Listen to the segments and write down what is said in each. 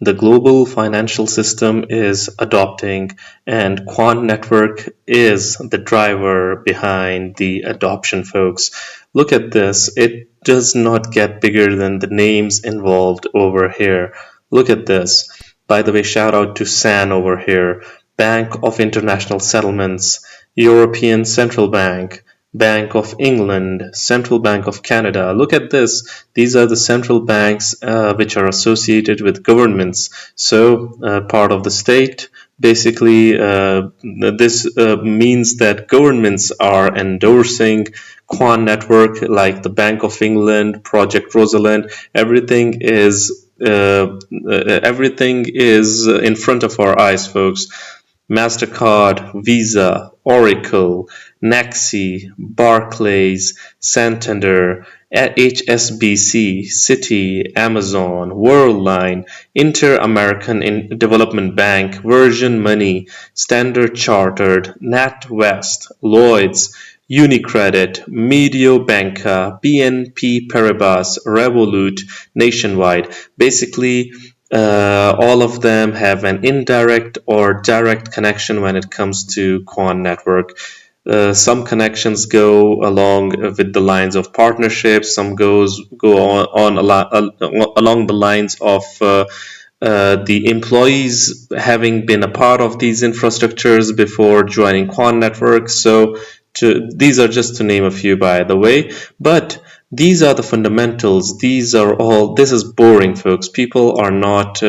the global financial system is adopting, and Quant Network is the driver behind the adoption, folks. Look at this. It does not get bigger than the names involved over here. Look at this. By the way, shout out to SAN over here, Bank of International Settlements, European Central Bank, Bank of England, Central Bank of Canada. Look at this. These are the central banks which are associated with governments. So, part of the state. Basically, this means that governments are endorsing Quant Network, like the Bank of England, Project Rosalind. Everything is in front of our eyes, folks. MasterCard, Visa, Oracle, Nexi, Barclays, Santander, HSBC, Citi, Amazon, Worldline, Inter-American Development Bank, Virgin Money, Standard Chartered, NatWest, Lloyds, UniCredit, Mediobanca, BNP Paribas, Revolut, Nationwide. Basically, all of them have an indirect or direct connection when it comes to Quant Network. Some connections go along with the lines of partnerships. Some go on along the lines of the employees having been a part of these infrastructures before joining Quant Network. So these are just to name a few, by the way. But these are the fundamentals. This is boring, folks. People are not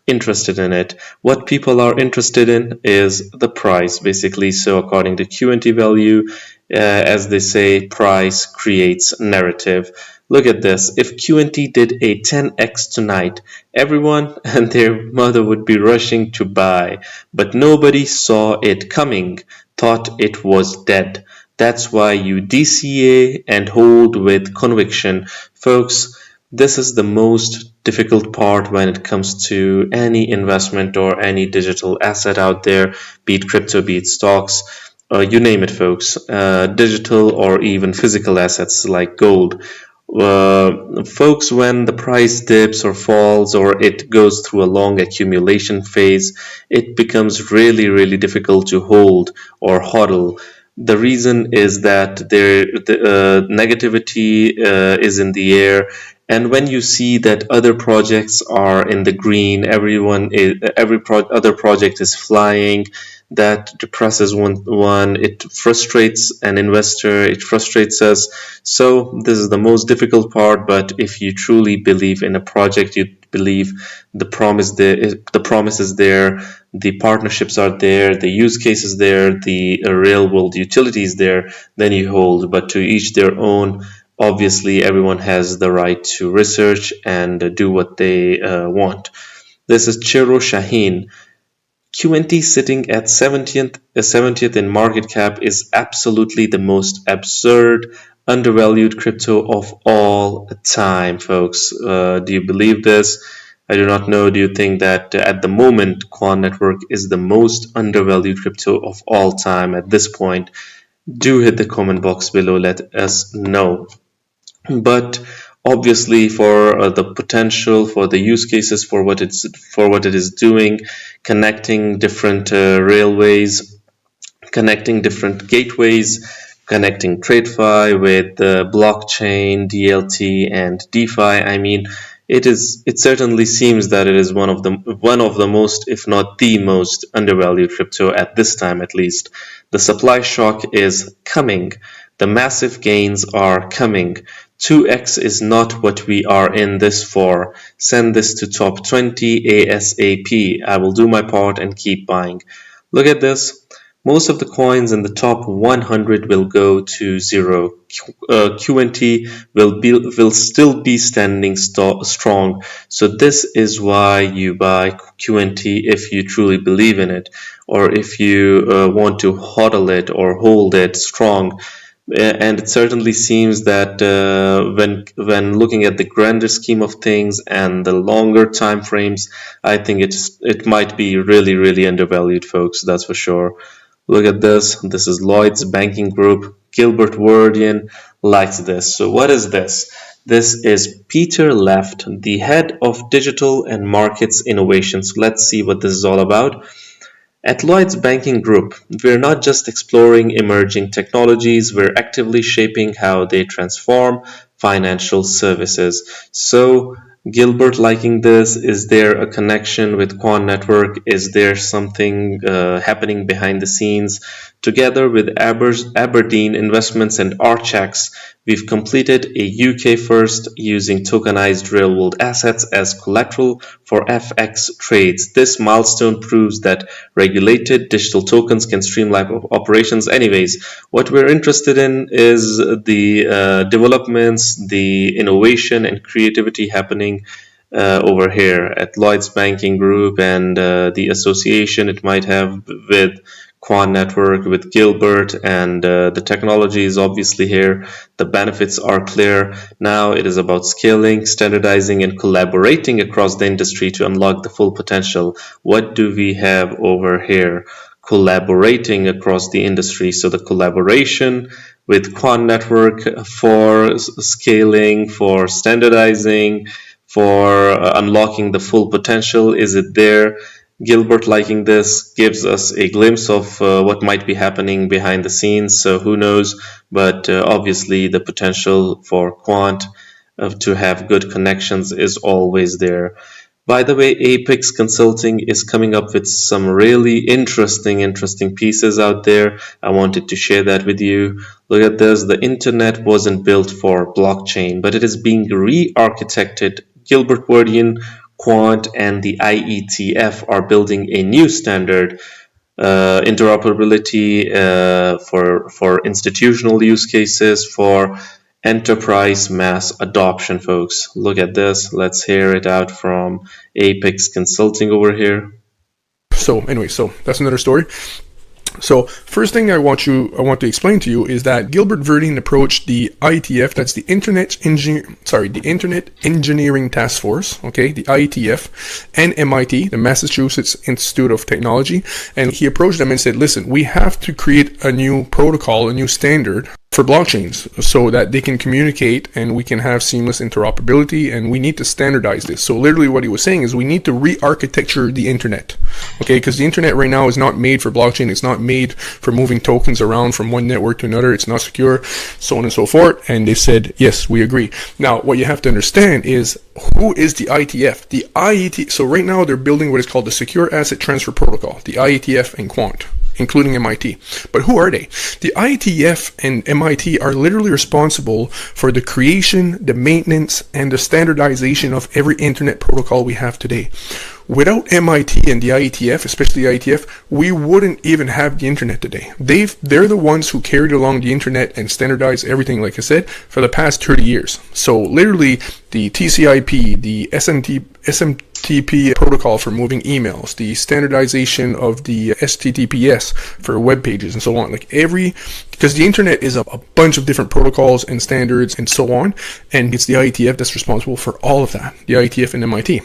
interested in it. What people are interested in is the price, basically. So according to QUANT value, as they say, price creates narrative. Look at this. If QUANT did a 10x tonight, everyone and their mother would be rushing to buy. But nobody saw it coming, thought it was dead. That's why you DCA and hold with conviction. Folks, this is the most difficult part when it comes to any investment or any digital asset out there, be it crypto, be it stocks, you name it, folks. Digital or even physical assets like gold. Folks, when the price dips or falls or it goes through a long accumulation phase, it becomes really, really difficult to hold or hodl. The reason is that the negativity is in the air, and when you see that other projects are in the green, other project is flying, that depresses one. It frustrates an investor. It frustrates us. So this is the most difficult part. But if you truly believe in a project, you believe the promise is there, the partnerships are there, the use case is there, the real world utility is there, then you hold. But to each their own. Obviously, everyone has the right to research and do what they want. This is Chiro Shaheen. QUANT sitting at 70th in market cap is absolutely the most absurd, undervalued crypto of all time, folks. Do you believe this? I do not know. Do you think that at the moment Quant Network is the most undervalued crypto of all time at this point? Do hit the comment box below. Let us know. But obviously, for the potential, for the use cases, for what it is doing, connecting different railways, connecting different gateways, connecting TradeFi with blockchain, DLT, and DeFi. I mean, it certainly seems that it is one of the most, if not the most, undervalued crypto at this time, at least. The supply shock is coming. The massive gains are coming. 2x is not what we are in this for. Send this to top 20 ASAP. I will do my part and keep buying. Look at this. Most of the coins in the top 100 will go to zero. QUANT will still be standing strong. So this is why you buy QUANT if you truly believe in it, or if you want to hodl it or hold it strong. And it certainly seems that when looking at the grander scheme of things and the longer time frames, I think it might be really, really undervalued, folks. That's for sure. Look at this. This is Lloyd's Banking Group. Gilbert Wardian likes this. So what is this? This is Peter Left, the head of digital and markets innovation. So let's see what this is all about. At Lloyds Banking Group, we're not just exploring emerging technologies, we're actively shaping how they transform financial services. So, Gilbert liking this, is there a connection with Quant Network? Is there something happening behind the scenes? Together with Aberdeen Investments and Archax, we've completed a UK first using tokenized real-world assets as collateral for FX trades. This milestone proves that regulated digital tokens can streamline operations. Anyways, what we're interested in is the developments, the innovation and creativity happening over here at Lloyds Banking Group, and the association it might have with Quant Network, with Gilbert, and the technology is obviously here. The benefits are clear. Now it is about scaling, standardizing, and collaborating across the industry to unlock the full potential. What do we have over here? Collaborating across the industry. So the collaboration with Quant Network for scaling, for standardizing, for unlocking the full potential. Is it there? Gilbert liking this gives us a glimpse of what might be happening behind the scenes. So who knows? But obviously the potential for Quant to have good connections is always there. By the way, Apex Consulting is coming up with some really interesting pieces out there. I wanted to share that with you. Look at this. The internet wasn't built for blockchain, but it is being re-architected. Gilbert Verdian, Quant, and the IETF are building a new standard interoperability for institutional use cases, for enterprise mass adoption, folks. Look at this. Let's hear it out from Apex Consulting over here. So anyway, so that's another story. So first thing I want to explain to you is that Gilbert Verdian approached the IETF, that's the Internet Engineering Task Force, okay, the IETF, and MIT, the Massachusetts Institute of Technology, and he approached them and said, listen, we have to create a new protocol, a new standard for blockchains so that they can communicate and we can have seamless interoperability, and we need to standardize this. So literally what he was saying is we need to re-architecture the internet, okay, because the internet right now is not made for blockchain. It's not made for moving tokens around from one network to another. It's not secure, so on and so forth. And they said, yes, we agree. Now, what you have to understand is, who is the IETF? The IET, so right now they're building what is called the Secure Asset Transfer Protocol, the IETF and Quant, including MIT. But who are they? The IETF and MIT are literally responsible for the creation, the maintenance, and the standardization of every internet protocol we have today. Without MIT and the IETF, especially the IETF, we wouldn't even have the internet today. They're the ones who carried along the internet and standardized everything, like I said, for the past 30 years. So literally the TCP, the SMTP protocol for moving emails, the standardization of the HTTPS for web pages and so on, because the internet is a bunch of different protocols and standards and so on, and it's the IETF that's responsible for all of that, the IETF and MIT.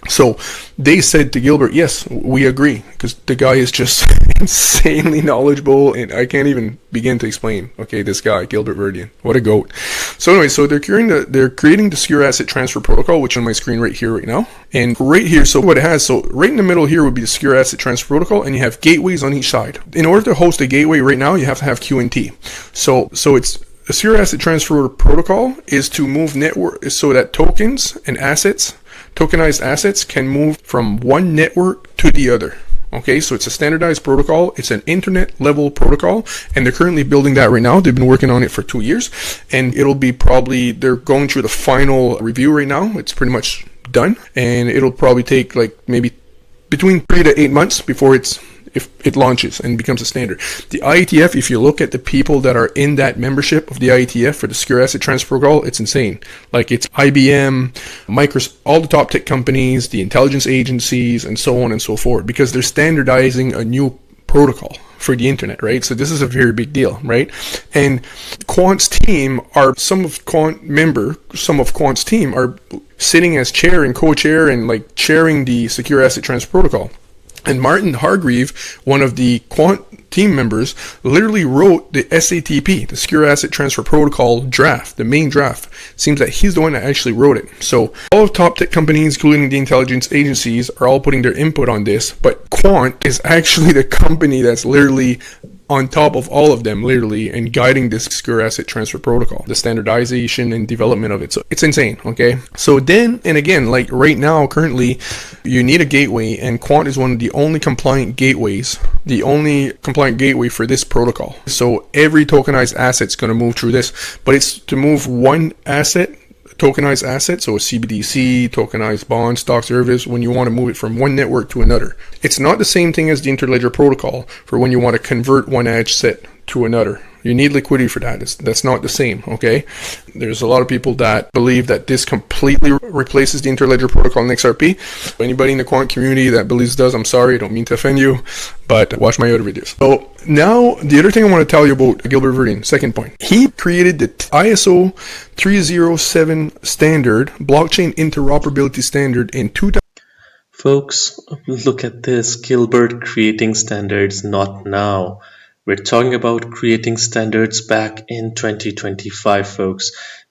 So they said to Gilbert, yes, we agree, because the guy is just insanely knowledgeable, and I can't even begin to explain, okay, this guy, Gilbert Verdian, what a goat. So anyway, so they're creating the Secure Asset Transfer Protocol, which is on my screen right here, right now. And right here, so what it has, so right in the middle here would be the Secure Asset Transfer Protocol, and you have gateways on each side. In order to host a gateway right now, you have to have QUANT. So it's the Secure Asset Transfer Protocol is to move network so that tokens and assets, tokenized assets, can move from one network to the other. Okay, so it's a standardized protocol. It's an internet level protocol, and they're currently building that right now. They've been working on it for 2 years, and it'll be they're going through the final review right now. It's pretty much done, and it'll probably take maybe between 3 to 8 months before if it launches and becomes a standard. The IETF, if you look at the people that are in that membership of the IETF for the Secure Asset Transfer Protocol, it's insane. It's IBM, Microsoft, all the top tech companies, the intelligence agencies, and so on and so forth, because they're standardizing a new protocol for the internet, right? So this is a very big deal, right? And Quant's team some of Quant's team are sitting as chair and co-chair and chairing the Secure Asset Transfer Protocol. And Martin Hargreave, one of the QUANT team members, literally wrote the SATP, the Secure Asset Transfer Protocol draft, the main draft. Seems that he's the one that actually wrote it. So all of top tech companies, including the intelligence agencies, are all putting their input on this. But QUANT is actually the company that's literally on top of all of them, literally, and guiding this secure asset transfer protocol, the standardization and development of it. So it's insane, okay? So then, and again, like right now, currently, you need a gateway, and Quant is one of the only compliant gateways, the only compliant gateway for this protocol. So every tokenized asset's going to move through this, but it's to move one asset, tokenized asset, so a CBDC, tokenized bond, stock, service, when you want to move it from one network to another. It's not the same thing as the interledger protocol for when you want to convert one asset to another. You need liquidity for that. That's not the same, okay? There's a lot of people that believe that this completely replaces the interledger protocol in XRP. Anybody in the quant community that believes it does, I'm sorry, I don't mean to offend you, but watch my other videos. So now, the other thing I want to tell you about Gilbert Verdian, second point. He created the ISO 307 standard, blockchain interoperability standard in 2000. Folks, look at this. Gilbert creating standards, not now. We're talking about creating standards back in 2025, folks.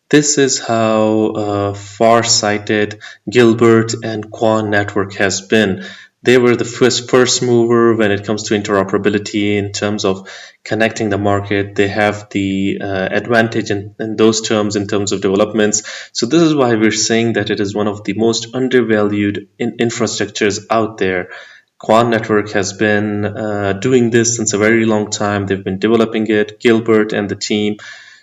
This is how far-sighted Gilbert and Quant Network has been. They were the first mover when it comes to interoperability in terms of connecting the market. They have the advantage in those terms, in terms of developments. So this is why we're saying that it is one of the most undervalued infrastructures out there. Quant Network has been doing this since a very long time. They've been developing it, Gilbert and the team.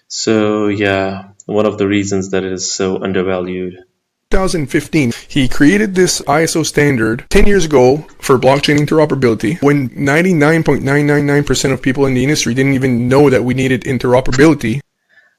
So yeah, one of the reasons that it is so undervalued. 2015, he created this ISO standard 10 years ago for blockchain interoperability when 99.999% of people in the industry didn't even know that we needed interoperability.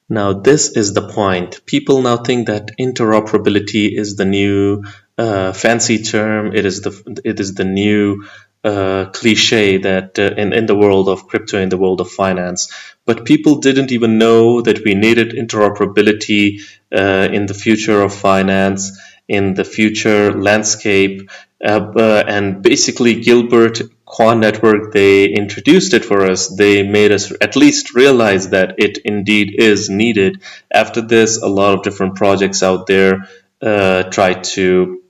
Now this is the point. People now think that interoperability is the new fancy term. It is the new cliche that in the world of crypto, in the world of finance. But people didn't even know that we needed interoperability in the future of finance, in the future landscape. And basically Gilbert Quant Network, they introduced it for us. They made us at least realize that it indeed is needed. After this, a lot of different projects out there try to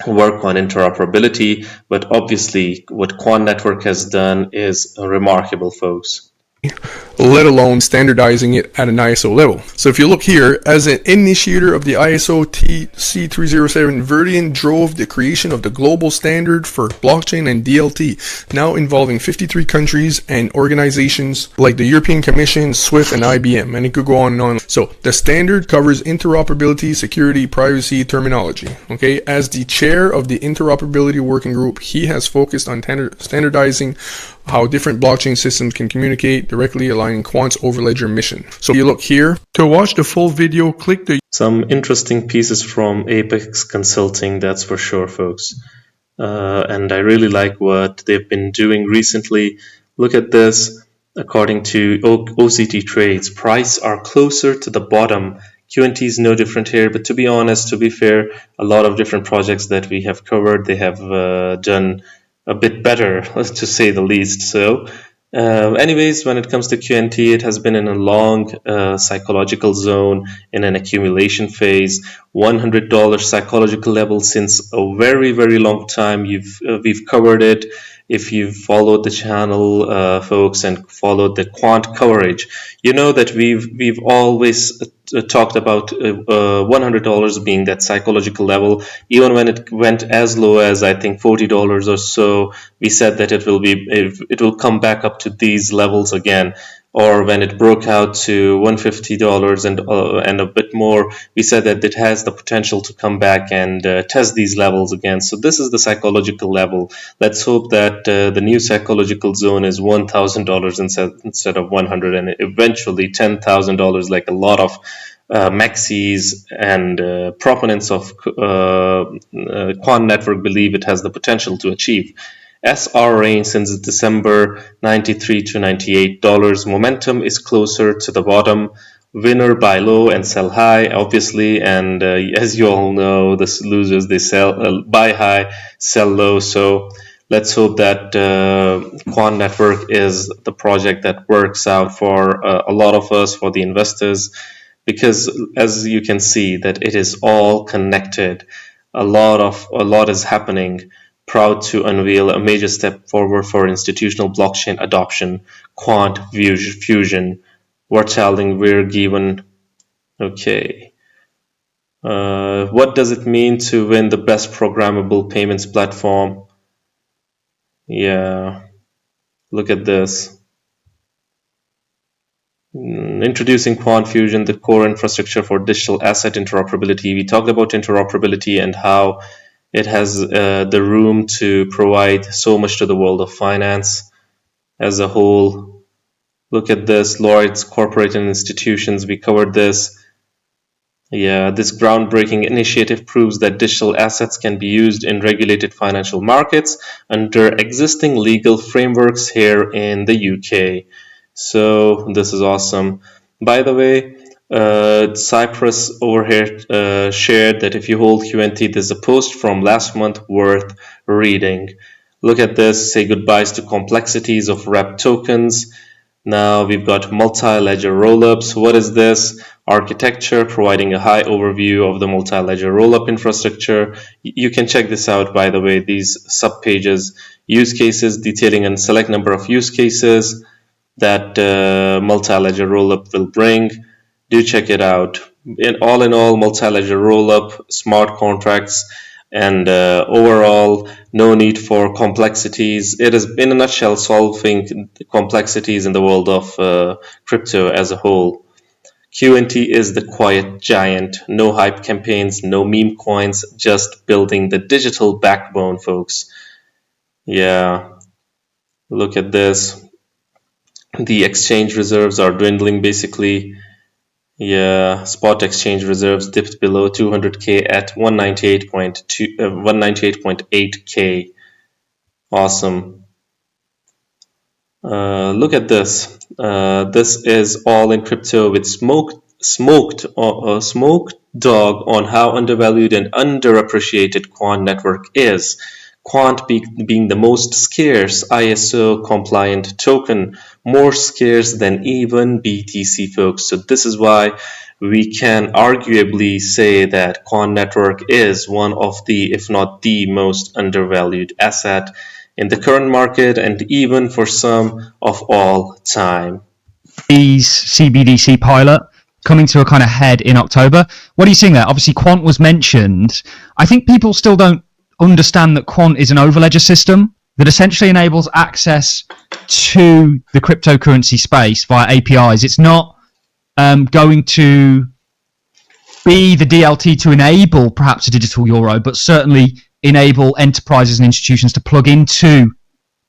work on interoperability, but obviously what Quant Network has done is remarkable, folks. Let alone standardizing it at an ISO level. So if you look here, as an initiator of the ISO TC307, Verdian drove the creation of the global standard for blockchain and DLT, now involving 53 countries and organizations like the European Commission, SWIFT, and IBM, and it could go on and on. So the standard covers interoperability, security, privacy, terminology. Okay, as the chair of the interoperability working group, he has focused on standardizing how different blockchain systems can communicate, directly aligning Quant's overledger mission. So you look here. To watch the full video, click the... Some interesting pieces from Apex Consulting, that's for sure, folks. And I really like what they've been doing recently. Look at this. According to OCT Trades, price are closer to the bottom. QNT is no different here, but to be honest, to be fair, a lot of different projects that we have covered, they have done a bit better, to say the least. So anyways, when it comes to QNT, it has been in a long psychological zone, in an accumulation phase, $100 psychological level since a very, very long time. We've covered it. If you've followed the channel, folks, and followed the quant coverage, you know that we've always talked about $100 being that psychological level. Even when it went as low as, I think, $40 or so, we said that it will come back up to these levels again. Or when it broke out to $150 and a bit more, we said that it has the potential to come back and test these levels again. So this is the psychological level. Let's hope that the new psychological zone is $1,000 instead of $100, and eventually $10,000, like a lot of maxis and proponents of Quant Network believe it has the potential to achieve. SR range since December $93 to $98. Momentum is closer to the bottom. Winner buy low and sell high, obviously, and as you all know, the losers, they buy high, sell low. So let's hope that Quant Network is the project that works out for a lot of us, for the investors, because as you can see that it is all connected. A lot is happening. Proud to unveil a major step forward for institutional blockchain adoption, Quant Fusion. Wartelling we're given. Okay. What does it mean to win the best programmable payments platform? Yeah, look at this. Introducing Quant Fusion, the core infrastructure for digital asset interoperability. We talked about interoperability and how it has the room to provide so much to the world of finance as a whole. Look at this, Lloyd's, corporate and institutions. We covered this. Yeah, this groundbreaking initiative proves that digital assets can be used in regulated financial markets under existing legal frameworks here in the UK. So this is awesome. By the way, Cyprus over here shared that if you hold QNT, there's a post from last month worth reading. Look at this, say goodbyes to complexities of wrapped tokens. Now we've got multi-ledger rollups. What is this? Architecture, providing a high overview of the multi-ledger rollup infrastructure. You can check this out, by the way, these sub-pages. Use cases, detailing a select number of use cases that multi-ledger rollup will bring. Do check it out. In all, multi-ledger rollup, smart contracts, and overall, no need for complexities. It is, in a nutshell, solving complexities in the world of crypto as a whole. QNT is the quiet giant. No hype campaigns, no meme coins, just building the digital backbone, folks. Yeah, look at this. The exchange reserves are dwindling basically. Yeah, spot exchange reserves dipped below 200k at 198.8k. Awesome. Look at this. This is all in crypto with smoked dog on how undervalued and underappreciated Quant network is. Quant being the most scarce ISO compliant token, more scarce than even BTC, folks. So this is why we can arguably say that Quant network is one of the, if not the most undervalued asset in the current market and even for some of all time. These cbdc pilot coming to a kind of head in October. What are you seeing there? Obviously, Quant was mentioned. I think people still don't understand that Quant is an overledger system that essentially enables access to the cryptocurrency space via APIs. It's not going to be the DLT to enable perhaps a digital euro, but certainly enable enterprises and institutions to plug into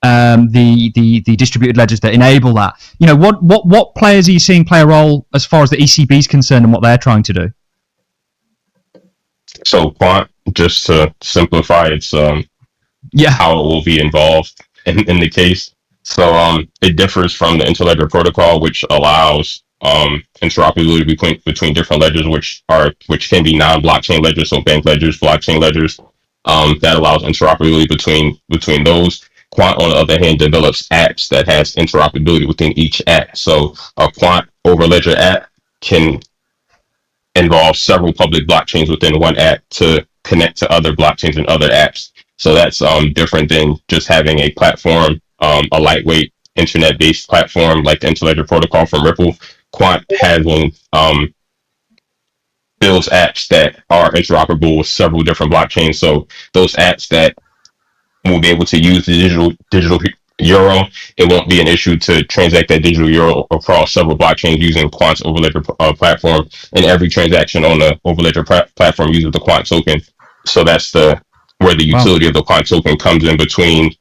the distributed ledgers that enable that. You know, what players are you seeing play a role as far as the ECB is concerned and what they're trying to do? So Quant, just to simplify, it's how it will be involved in the case. So it differs from the interledger protocol, which allows interoperability between different ledgers, which can be non-blockchain ledgers, so bank ledgers, blockchain ledgers. That allows interoperability between those. Quant, on the other hand, develops apps that has interoperability within each app. So a Quant overledger app can involve several public blockchains within one app to connect to other blockchains and other apps. So that's different than just having a platform, a lightweight internet-based platform like the Interledger protocol from Ripple. Quant has one builds apps that are interoperable with several different blockchains. So those apps that will be able to use the digital euro, it won't be an issue to transact that digital euro across several blockchains using Quant's overledger platform, and every transaction on the overledger platform uses the Quant token. So that's where the utility of the Quant token comes in between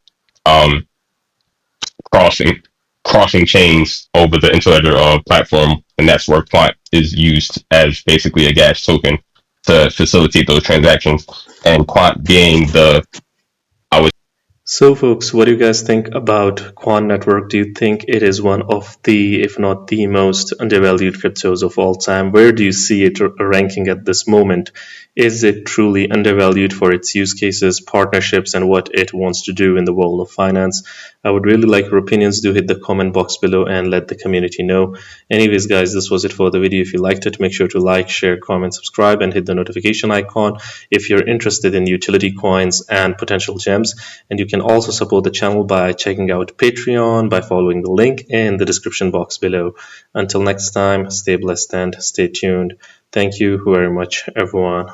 crossing chains over the interledger platform, and that's where Quant is used as basically a gas token to facilitate those transactions. And Quant being So, folks, what do you guys think about Quant Network? Do you think it is one of the, if not the most undervalued cryptos of all time? Where do you see it ranking at this moment? Is it truly undervalued for its use cases, partnerships, and what it wants to do in the world of finance? I would really like your opinions. Do hit the comment box below and let the community know. Anyways, guys, this was it for the video. If you liked it, make sure to like, share, comment, subscribe, and hit the notification icon if you're interested in utility coins and potential gems. And you can also support the channel by checking out Patreon, by following the link in the description box below. Until next time, stay blessed and stay tuned. Thank you very much, everyone.